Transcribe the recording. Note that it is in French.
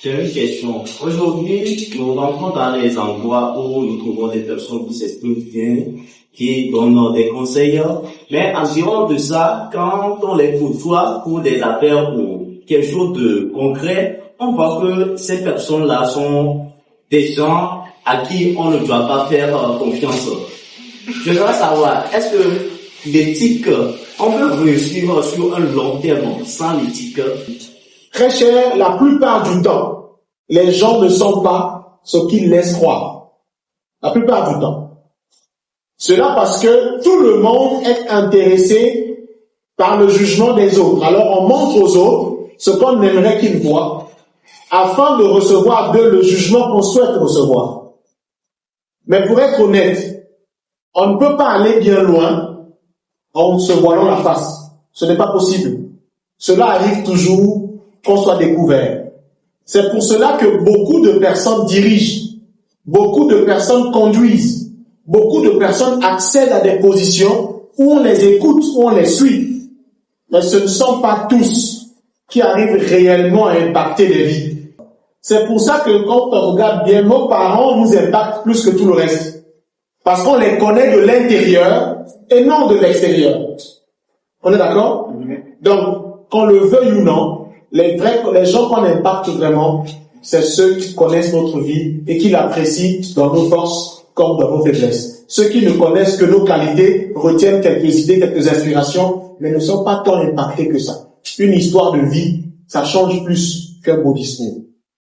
J'ai une question. Aujourd'hui, nous rentrons dans les endroits où nous trouvons des personnes qui s'expriment bien, qui donnent des conseils. Mais en dehors de ça, quand on les côtoie pour des affaires ou quelque chose de concret, on voit que ces personnes-là sont des gens à qui on ne doit pas faire confiance. Je voudrais savoir, est-ce que l'éthique, on peut réussir sur un long terme sans l'éthique? Très cher, la plupart du temps, les gens ne sont pas ce qu'ils laissent croire. La plupart du temps. Cela parce que tout le monde est intéressé par le jugement des autres. Alors on montre aux autres ce qu'on aimerait qu'ils voient afin de recevoir d'eux le jugement qu'on souhaite recevoir. Mais pour être honnête, on ne peut pas aller bien loin en se voilant la face. Ce n'est pas possible. Cela arrive toujours qu'on soit découvert. C'est pour cela que beaucoup de personnes dirigent, beaucoup de personnes conduisent, beaucoup de personnes accèdent à des positions où on les écoute, où on les suit. Mais ce ne sont pas tous qui arrivent réellement à impacter des vies. C'est pour ça que quand on regarde bien, nos parents nous impactent plus que tout le reste. Parce qu'on les connaît de l'intérieur et non de l'extérieur. On est d'accord? Donc, qu'on le veuille ou non, les gens qu'on impacte vraiment, c'est ceux qui connaissent notre vie et qui l'apprécient dans nos forces comme dans nos faiblesses. Ceux qui ne connaissent que nos qualités retiennent quelques idées, quelques inspirations, mais ne sont pas tant impactés que ça. Une histoire de vie, ça change plus qu'un beau discours.